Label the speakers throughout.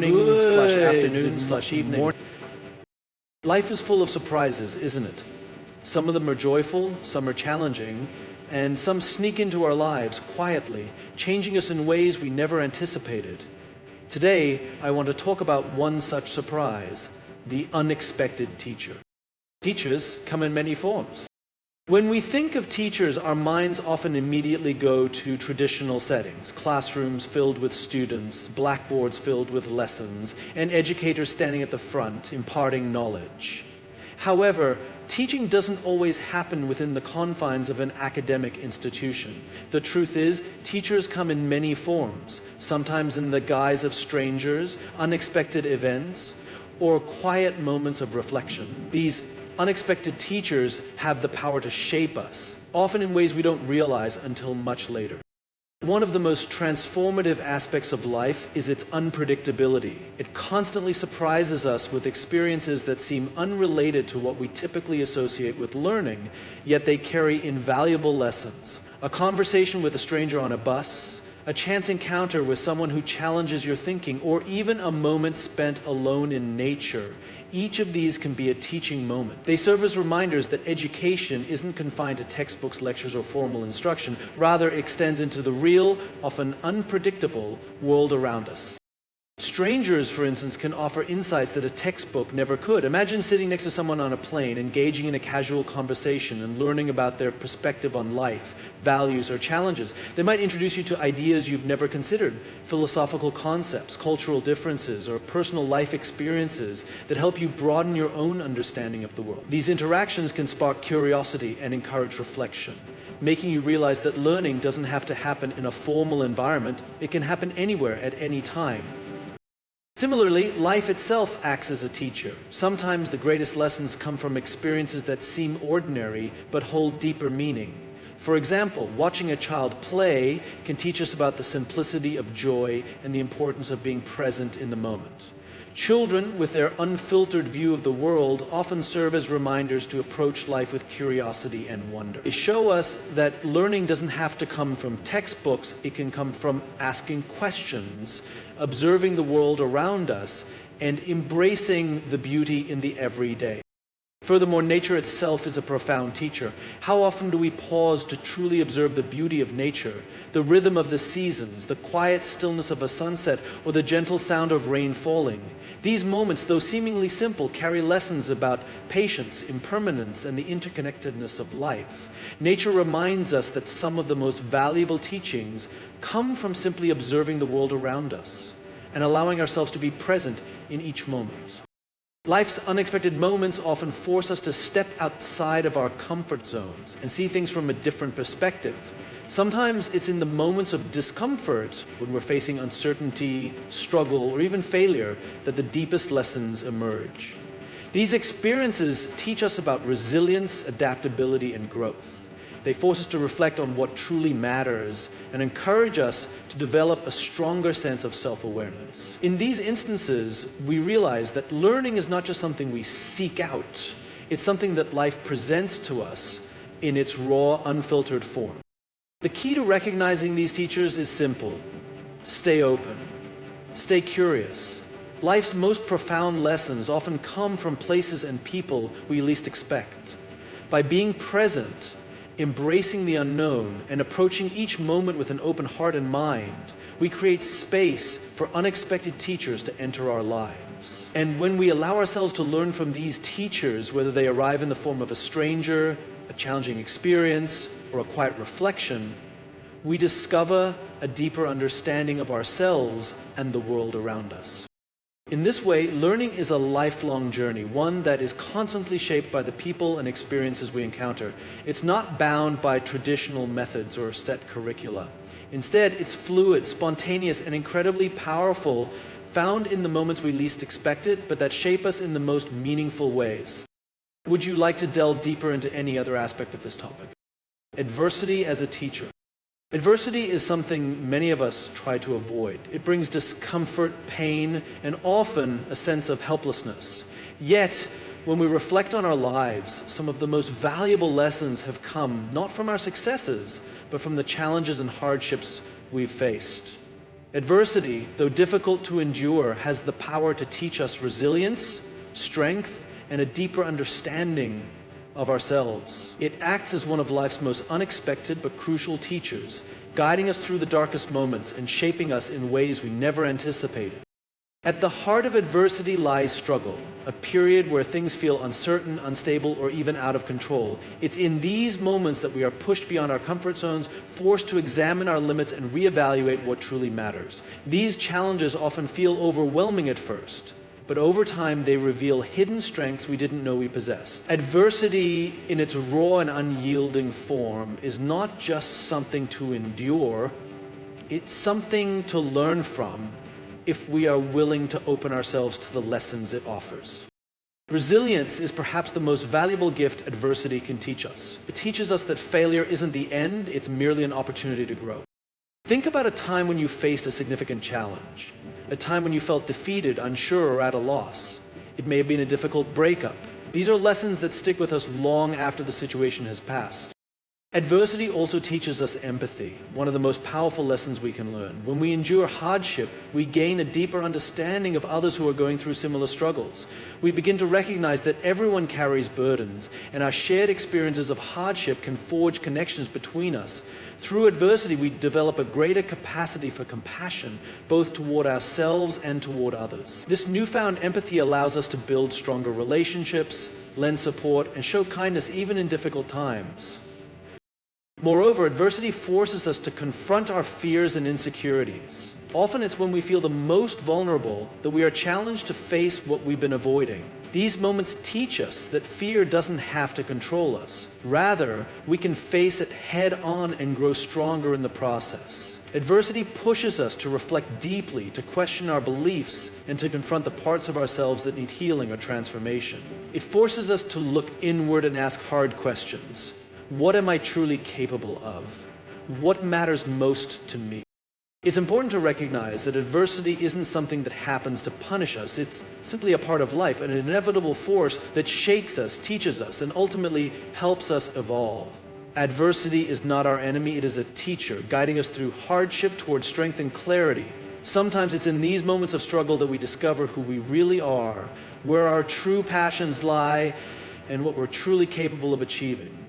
Speaker 1: Good/afternoon/evening. Life is full of surprises, isn't it? Some of them are joyful, some are challenging, and some sneak into our lives quietly, changing us in ways we never anticipated. Today, I want to talk about one such surprise, the unexpected teacher. Teachers come in many forms. When we think of teachers, our minds often immediately go to traditional settings, classrooms filled with students, blackboards filled with lessons, and educators standing at the front imparting knowledge. However, teaching doesn't always happen within the confines of an academic institution. The truth is, teachers come in many forms, sometimes in the guise of strangers, unexpected events, or quiet moments of reflection. These unexpected teachers have the power to shape us, often in ways we don't realize until much later. One of the most transformative aspects of life is its unpredictability. It constantly surprises us with experiences that seem unrelated to what we typically associate with learning, yet they carry invaluable lessons. A conversation with a stranger on a bus, a chance encounter with someone who challenges your thinking, or even a moment spent alone in nature. Each of these can be a teaching moment. They serve as reminders that education isn't confined to textbooks, lectures, or formal instruction. Rather, it extends into the real, often unpredictable world around us. Strangers, for instance, can offer insights that a textbook never could. Imagine sitting next to someone on a plane, engaging in a casual conversation and learning about their perspective on life, values, or challenges. They might introduce you to ideas you've never considered, philosophical concepts, cultural differences, or personal life experiences that help you broaden your own understanding of the world. These interactions can spark curiosity and encourage reflection, making you realize that learning doesn't have to happen in a formal environment. It can happen anywhere at any time. Similarly, life itself acts as a teacher. Sometimes the greatest lessons come from experiences that seem ordinary but hold deeper meaning. For example, watching a child play can teach us about the simplicity of joy and the importance of being present in the moment. Children, with their unfiltered view of the world, often serve as reminders to approach life with curiosity and wonder. They show us that learning doesn't have to come from textbooks. It can come from asking questions, observing the world around us, and embracing the beauty in the everyday. Furthermore, nature itself is a profound teacher. How often do we pause to truly observe the beauty of nature, the rhythm of the seasons, the quiet stillness of a sunset, or the gentle sound of rain falling? These moments, though seemingly simple, carry lessons about patience, impermanence, and the interconnectedness of life. Nature reminds us that some of the most valuable teachings come from simply observing the world around us and allowing ourselves to be present in each moment. Life's unexpected moments often force us to step outside of our comfort zones and see things from a different perspective. Sometimes it's in the moments of discomfort, when we're facing uncertainty, struggle, or even failure, that the deepest lessons emerge. These experiences teach us about resilience, adaptability, and growth. They force us to reflect on what truly matters and encourage us to develop a stronger sense of self-awareness. In these instances, we realize that learning is not just something we seek out. It's something that life presents to us in its raw, unfiltered form. The key to recognizing these teachers is simple. Stay open. Stay curious. Life's most profound lessons often come from places and people we least expect. By being present, embracing the unknown, and approaching each moment with an open heart and mind, we create space for unexpected teachers to enter our lives. And when we allow ourselves to learn from these teachers, whether they arrive in the form of a stranger, a challenging experience, or a quiet reflection, we discover a deeper understanding of ourselves and the world around us. In this way, learning is a lifelong journey, one that is constantly shaped by the people and experiences we encounter. It's not bound by traditional methods or set curricula. Instead, it's fluid, spontaneous, and incredibly powerful, found in the moments we least expect it, but that shape us in the most meaningful ways. Would you like to delve deeper into any other aspect of this topic? Adversity as a teacher. Adversity is something many of us try to avoid. It brings discomfort, pain, and often a sense of helplessness. Yet, when we reflect on our lives, some of the most valuable lessons have come not from our successes, but from the challenges and hardships we've faced. Adversity, though difficult to endure, has the power to teach us resilience, strength, and a deeper understanding of ourselves. It acts as one of life's most unexpected but crucial teachers, guiding us through the darkest moments and shaping us in ways we never anticipated. At the heart of adversity lies struggle, a period where things feel uncertain, unstable, or even out of control. It's in these moments that we are pushed beyond our comfort zones, forced to examine our limits and reevaluate what truly matters. These challenges often feel overwhelming at first, but over time they reveal hidden strengths we didn't know we possessed. Adversity in its raw and unyielding form is not just something to endure, it's something to learn from if we are willing to open ourselves to the lessons it offers. Resilience is perhaps the most valuable gift adversity can teach us. It teaches us that failure isn't the end, it's merely an opportunity to grow. Think about a time when you faced a significant challenge, a time when you felt defeated, unsure, or at a loss. It may have been a difficult breakup. These are lessons that stick with us long after the situation has passed. Adversity also teaches us empathy, one of the most powerful lessons we can learn. When we endure hardship, we gain a deeper understanding of others who are going through similar struggles. We begin to recognize that everyone carries burdens, and our shared experiences of hardship can forge connections between us. Through adversity, we develop a greater capacity for compassion, both toward ourselves and toward others. This newfound empathy allows us to build stronger relationships, lend support, and show kindness even in difficult times. Moreover, adversity forces us to confront our fears and insecurities. Often it's when we feel the most vulnerable that we are challenged to face what we've been avoiding. These moments teach us that fear doesn't have to control us. Rather, we can face it head on and grow stronger in the process. Adversity pushes us to reflect deeply, to question our beliefs, and to confront the parts of ourselves that need healing or transformation. It forces us to look inward and ask hard questions. What am I truly capable of? What matters most to me? It's important to recognize that adversity isn't something that happens to punish us. It's simply a part of life, an inevitable force that shakes us, teaches us, and ultimately helps us evolve. Adversity is not our enemy, it is a teacher, guiding us through hardship towards strength and clarity. Sometimes it's in these moments of struggle that we discover who we really are, where our true passions lie, and what we're truly capable of achieving.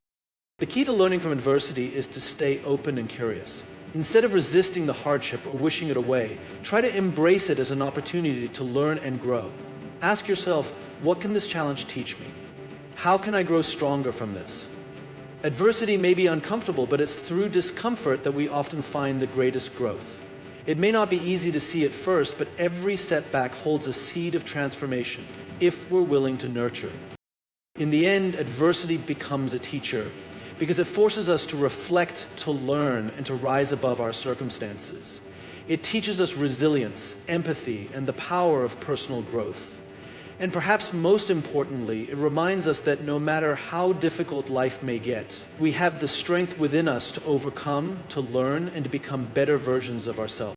Speaker 1: The key to learning from adversity is to stay open and curious. Instead of resisting the hardship or wishing it away, try to embrace it as an opportunity to learn and grow. Ask yourself, what can this challenge teach me? How can I grow stronger from this? Adversity may be uncomfortable, but it's through discomfort that we often find the greatest growth. It may not be easy to see at first, but every setback holds a seed of transformation if we're willing to nurture. In the end, adversity becomes a teacher, because it forces us to reflect, to learn, and to rise above our circumstances. It teaches us resilience, empathy, and the power of personal growth. And perhaps most importantly, it reminds us that no matter how difficult life may get, we have the strength within us to overcome, to learn, and to become better versions of ourselves.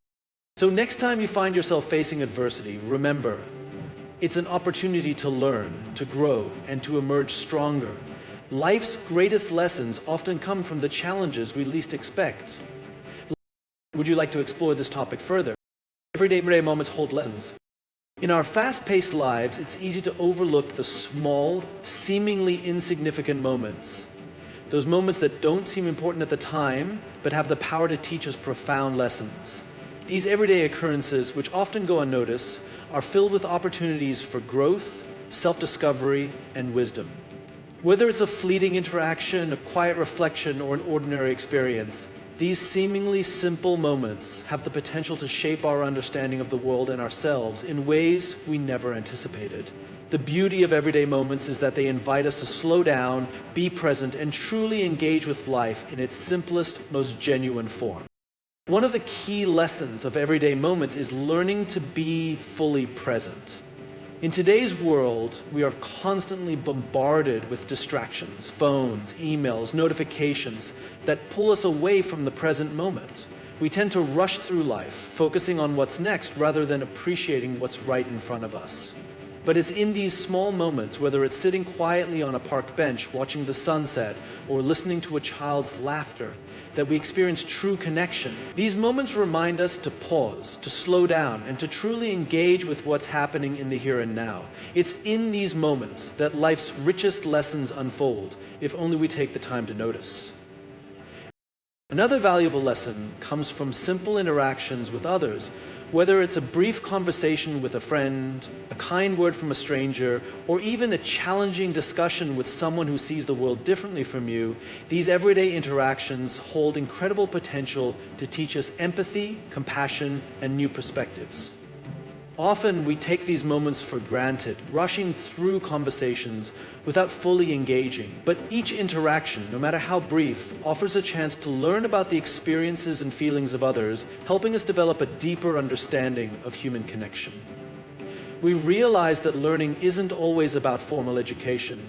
Speaker 1: So next time you find yourself facing adversity, remember, it's an opportunity to learn, to grow, and to emerge stronger. Life's greatest lessons often come from the challenges we least expect. Would you like to explore this topic further? Everyday moments hold lessons. In our fast-paced lives, it's easy to overlook the small, seemingly insignificant moments. Those moments that don't seem important at the time, but have the power to teach us profound lessons. These everyday occurrences, which often go unnoticed, are filled with opportunities for growth, self-discovery, and wisdom. Whether it's a fleeting interaction, a quiet reflection, or an ordinary experience, these seemingly simple moments have the potential to shape our understanding of the world and ourselves in ways we never anticipated. The beauty of everyday moments is that they invite us to slow down, be present, and truly engage with life in its simplest, most genuine form. One of the key lessons of everyday moments is learning to be fully present. In today's world, we are constantly bombarded with distractions, phones, emails, notifications that pull us away from the present moment. We tend to rush through life, focusing on what's next rather than appreciating what's right in front of us. But it's in these small moments, whether it's sitting quietly on a park bench, watching the sunset, or listening to a child's laughter, that we experience true connection. These moments remind us to pause, to slow down, and to truly engage with what's happening in the here and now. It's in these moments that life's richest lessons unfold, if only we take the time to notice. Another valuable lesson comes from simple interactions with others, whether it's a brief conversation with a friend, a kind word from a stranger, or even a challenging discussion with someone who sees the world differently from you. These everyday interactions hold incredible potential to teach us empathy, compassion, and new perspectives. Often we take these moments for granted, rushing through conversations without fully engaging. But each interaction, no matter how brief, offers a chance to learn about the experiences and feelings of others, helping us develop a deeper understanding of human connection. We realize that learning isn't always about formal education.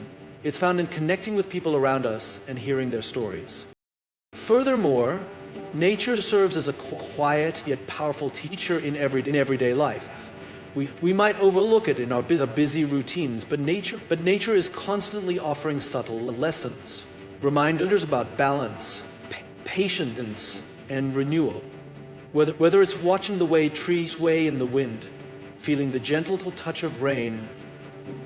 Speaker 1: It's found in connecting with people around us and hearing their stories. Furthermore, nature serves as a quiet yet powerful teacher in everyday life. We might overlook it in our busy routines, but nature is constantly offering subtle lessons, reminders about balance, patience, and renewal. Whether it's watching the way trees sway in the wind, feeling the gentle touch of rain,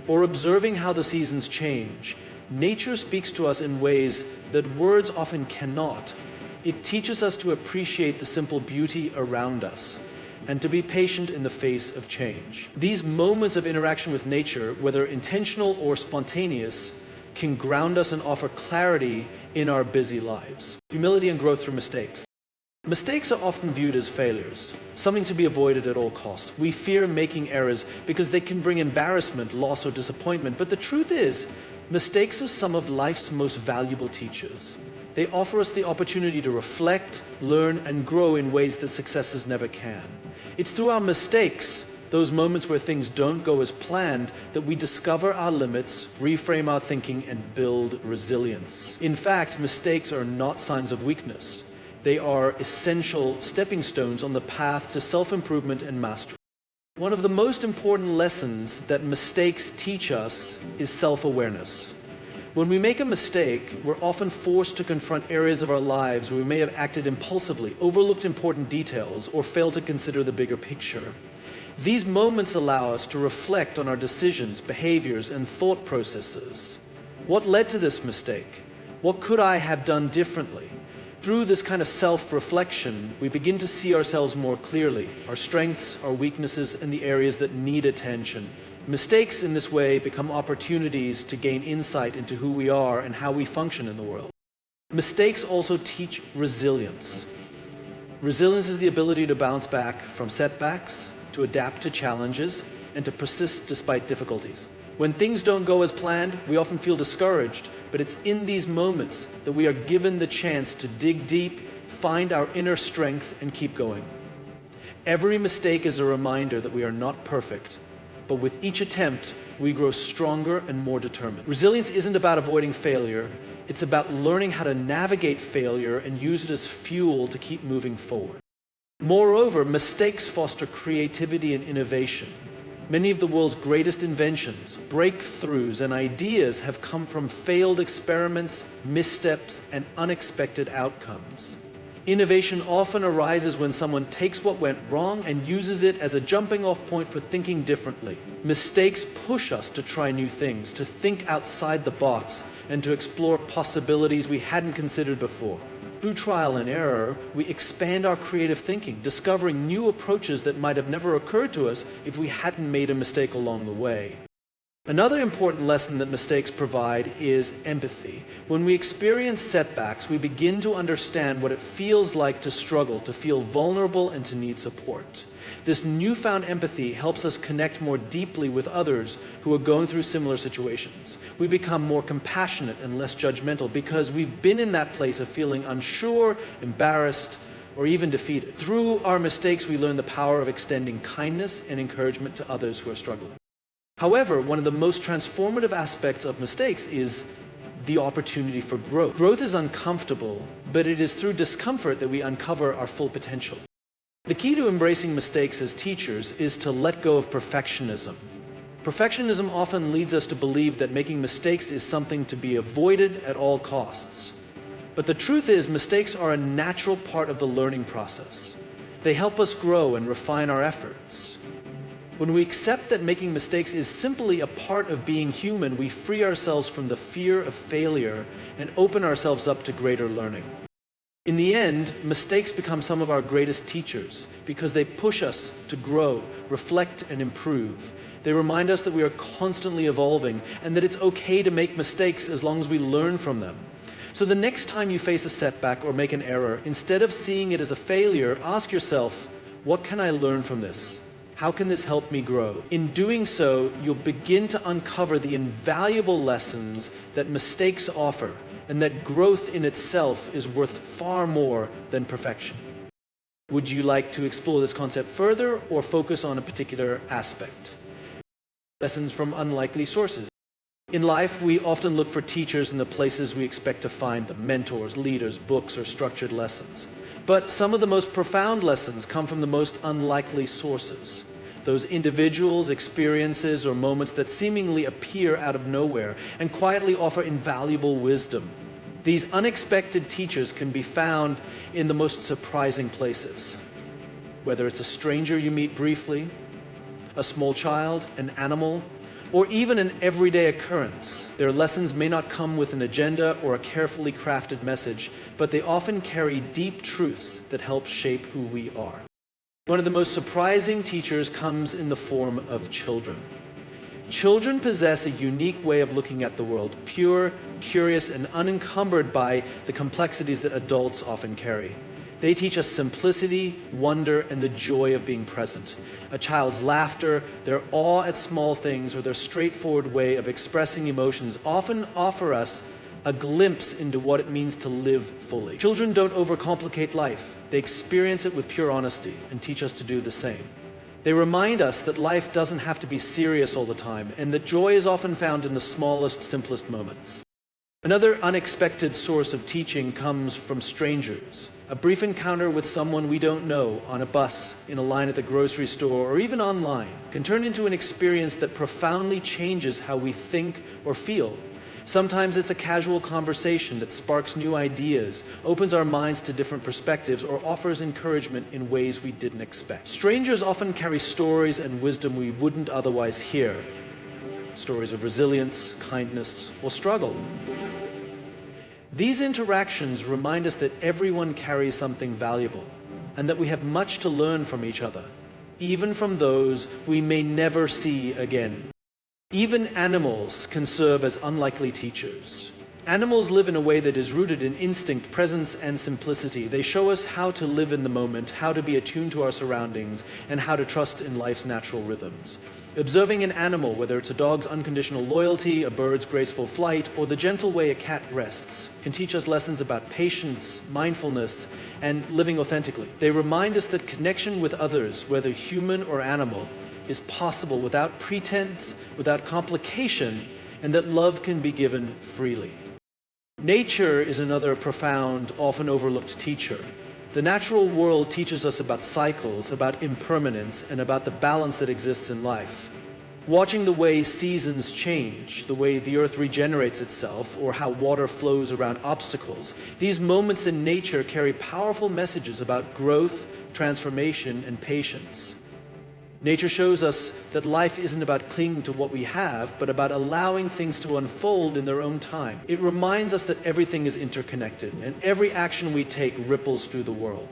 Speaker 1: or observing how the seasons change, nature speaks to us in ways that words often cannot. It teaches us to appreciate the simple beauty around us, and to be patient in the face of change. These moments of interaction with nature, whether intentional or spontaneous, can ground us and offer clarity in our busy lives. Humility and growth through mistakes. Mistakes are often viewed as failures, something to be avoided at all costs. We fear making errors because they can bring embarrassment, loss, or disappointment. But the truth is, mistakes are some of life's most valuable teachers. They offer us the opportunity to reflect, learn, and grow in ways that successes never can. It's through our mistakes, those moments where things don't go as planned, that we discover our limits, reframe our thinking, and build resilience. In fact, mistakes are not signs of weakness. They are essential stepping stones on the path to self-improvement and mastery. One of the most important lessons that mistakes teach us is self-awareness. When we make a mistake, we're often forced to confront areas of our lives where we may have acted impulsively, overlooked important details, or failed to consider the bigger picture. These moments allow us to reflect on our decisions, behaviors, and thought processes. What led to this mistake? What could I have done differently? Through this kind of self-reflection, we begin to see ourselves more clearly, our strengths, our weaknesses, and the areas that need attention. Mistakes in this way become opportunities to gain insight into who we are and how we function in the world. Mistakes also teach resilience. Resilience is the ability to bounce back from setbacks, to adapt to challenges, and to persist despite difficulties. When things don't go as planned, we often feel discouraged, but it's in these moments that we are given the chance to dig deep, find our inner strength, and keep going. Every mistake is a reminder that we are not perfect, but with each attempt, we grow stronger and more determined. Resilience isn't about avoiding failure. It's about learning how to navigate failure and use it as fuel to keep moving forward. Moreover, mistakes foster creativity and innovation. Many of the world's greatest inventions, breakthroughs, and ideas have come from failed experiments, missteps, and unexpected outcomes. Innovation often arises when someone takes what went wrong and uses it as a jumping-off point for thinking differently. Mistakes push us to try new things, to think outside the box, and to explore possibilities we hadn't considered before. Through trial and error, we expand our creative thinking, discovering new approaches that might have never occurred to us if we hadn't made a mistake along the way. Another important lesson that mistakes provide is empathy. When we experience setbacks, we begin to understand what it feels like to struggle, to feel vulnerable, and to need support. This newfound empathy helps us connect more deeply with others who are going through similar situations. We become more compassionate and less judgmental because we've been in that place of feeling unsure, embarrassed, or even defeated. Through our mistakes, we learn the power of extending kindness and encouragement to others who are struggling. However, one of the most transformative aspects of mistakes is the opportunity for growth. Growth is uncomfortable, but it is through discomfort that we uncover our full potential. The key to embracing mistakes as teachers is to let go of perfectionism. Perfectionism often leads us to believe that making mistakes is something to be avoided at all costs. But the truth is, mistakes are a natural part of the learning process. They help us grow and refine our efforts. When we accept that making mistakes is simply a part of being human, we free ourselves from the fear of failure and open ourselves up to greater learning. In the end, mistakes become some of our greatest teachers because they push us to grow, reflect, and improve. They remind us that we are constantly evolving and that it's okay to make mistakes as long as we learn from them. So the next time you face a setback or make an error, instead of seeing it as a failure, ask yourself, what can I learn from this? How can this help me grow? In doing so, you'll begin to uncover the invaluable lessons that mistakes offer, and that growth in itself is worth far more than perfection. Would you like to explore this concept further or focus on a particular aspect? Lessons from unlikely sources. In life, we often look for teachers in the places we expect to find them: mentors, leaders, books, or structured lessons. But some of the most profound lessons come from the most unlikely sources. Those individuals, experiences, or moments that seemingly appear out of nowhere and quietly offer invaluable wisdom. These unexpected teachers can be found in the most surprising places. Whether it's a stranger you meet briefly, a small child, an animal, or even an everyday occurrence. Their lessons may not come with an agenda or a carefully crafted message, but they often carry deep truths that help shape who we are. One of the most surprising teachers comes in the form of children. Children possess a unique way of looking at the world, pure, curious, and unencumbered by the complexities that adults often carry. They teach us simplicity, wonder, and the joy of being present. A child's laughter, their awe at small things, or their straightforward way of expressing emotions often offer us a glimpse into what it means to live fully. Children don't overcomplicate life. They experience it with pure honesty and teach us to do the same. They remind us that life doesn't have to be serious all the time, and that joy is often found in the smallest, simplest moments. Another unexpected source of teaching comes from strangers. A brief encounter with someone we don't know on a bus, in a line at the grocery store, or even online can turn into an experience that profoundly changes how we think or feel. Sometimes it's a casual conversation that sparks new ideas, opens our minds to different perspectives, or offers encouragement in ways we didn't expect. Strangers often carry stories and wisdom we wouldn't otherwise hear. Stories of resilience, kindness, or struggle. These interactions remind us that everyone carries something valuable, and that we have much to learn from each other, even from those we may never see again. Even animals can serve as unlikely teachers. Animals live in a way that is rooted in instinct, presence, and simplicity. They show us how to live in the moment, how to be attuned to our surroundings, and how to trust in life's natural rhythms. Observing an animal, whether it's a dog's unconditional loyalty, a bird's graceful flight, or the gentle way a cat rests, can teach us lessons about patience, mindfulness, and living authentically. They remind us that connection with others, whether human or animal, is possible without pretense, without complication, and that love can be given freely. Nature is another profound, often overlooked teacher. The natural world teaches us about cycles, about impermanence, and about the balance that exists in life. Watching the way seasons change, the way the earth regenerates itself, or how water flows around obstacles, these moments in nature carry powerful messages about growth, transformation, and patience. Nature shows us that life isn't about clinging to what we have, but about allowing things to unfold in their own time. It reminds us that everything is interconnected, and every action we take ripples through the world.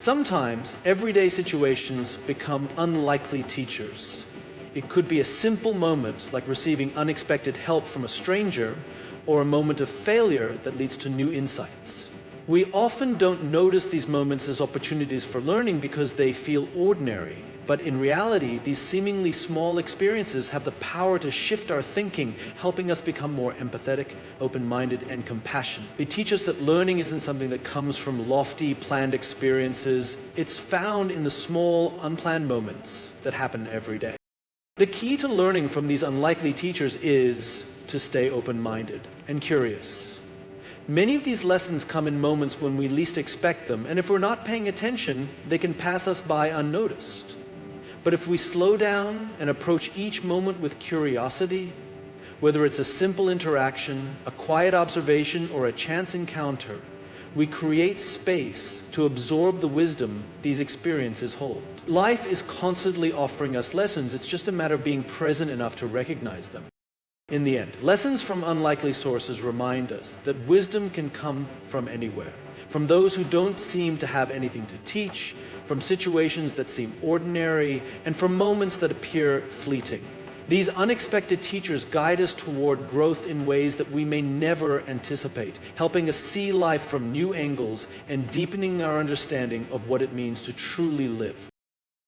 Speaker 1: Sometimes, everyday situations become unlikely teachers. It could be a simple moment, like receiving unexpected help from a stranger, or a moment of failure that leads to new insights. We often don't notice these moments as opportunities for learning because they feel ordinary. But in reality, these seemingly small experiences have the power to shift our thinking, helping us become more empathetic, open-minded, and compassionate. They teach us that learning isn't something that comes from lofty, planned experiences. It's found in the small, unplanned moments that happen every day. The key to learning from these unlikely teachers is to stay open-minded and curious. Many of these lessons come in moments when we least expect them, and if we're not paying attention, they can pass us by unnoticed. But if we slow down and approach each moment with curiosity, whether it's a simple interaction, a quiet observation, or a chance encounter, we create space to absorb the wisdom these experiences hold. Life is constantly offering us lessons. It's just a matter of being present enough to recognize them. In the end, lessons from unlikely sources remind us that wisdom can come from anywhere, from those who don't seem to have anything to teach, from situations that seem ordinary, and from moments that appear fleeting. These unexpected teachers guide us toward growth in ways that we may never anticipate, helping us see life from new angles and deepening our understanding of what it means to truly live.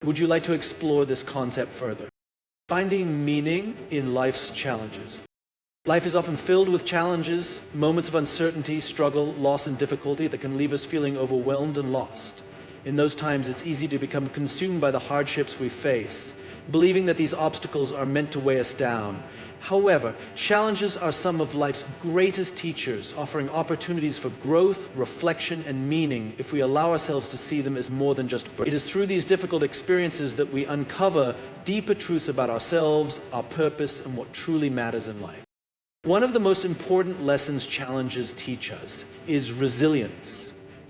Speaker 1: Would you like to explore this concept further? Finding meaning in life's challenges. Life is often filled with challenges, moments of uncertainty, struggle, loss, and difficulty that can leave us feeling overwhelmed and lost. In those times, it's easy to become consumed by the hardships we face, believing that these obstacles are meant to weigh us down. However, challenges are some of life's greatest teachers, offering opportunities for growth, reflection, and meaning if we allow ourselves to see them as more than just burdens. It is through these difficult experiences that we uncover deeper truths about ourselves, our purpose, and what truly matters in life. One of the most important lessons challenges teach us is resilience.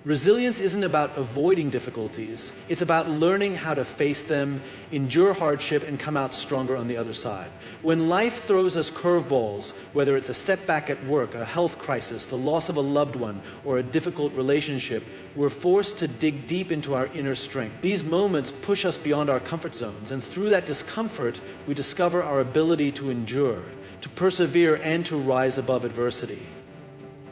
Speaker 1: Resilience isn't about avoiding difficulties. It's about learning how to face them, endure hardship, and come out stronger on the other side. When life throws us curveballs, whether it's a setback at work, a health crisis, the loss of a loved one, or a difficult relationship, we're forced to dig deep into our inner strength. These moments push us beyond our comfort zones, and through that discomfort, we discover our ability to endure, to persevere, and to rise above adversity.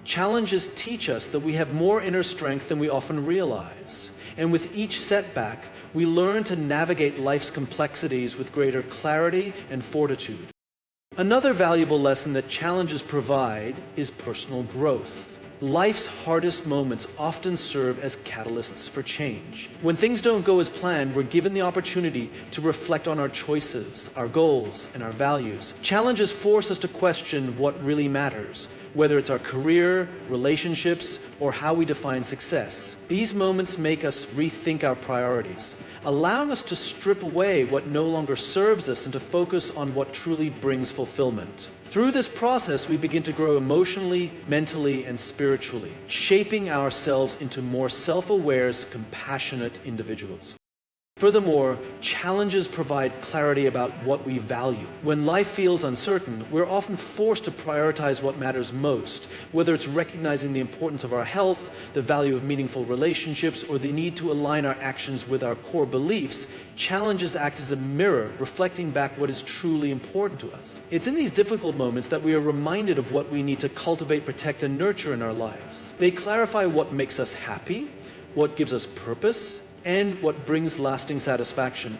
Speaker 1: Challenges teach us that we have more inner strength than we often realize. And with each setback, we learn to navigate life's complexities with greater clarity and fortitude. Another valuable lesson that challenges provide is personal growth. Life's hardest moments often serve as catalysts for change. When things don't go as planned, we're given the opportunity to reflect on our choices, our goals, and our values. Challenges force us to question what really matters, whether it's our career, relationships, or how we define success. These moments make us rethink our priorities, allowing us to strip away what no longer serves us and to focus on what truly brings fulfillment. Through this process, we begin to grow emotionally, mentally, and spiritually, shaping ourselves into more self-aware, compassionate individuals. Furthermore, challenges provide clarity about what we value. When life feels uncertain, we're often forced to prioritize what matters most, whether it's recognizing the importance of our health, the value of meaningful relationships, or the need to align our actions with our core beliefs. Challenges act as a mirror, reflecting back what is truly important to us. It's in these difficult moments that we are reminded of what we need to cultivate, protect, and nurture in our lives. They clarify what makes us happy, what gives us purpose, and what brings lasting satisfaction.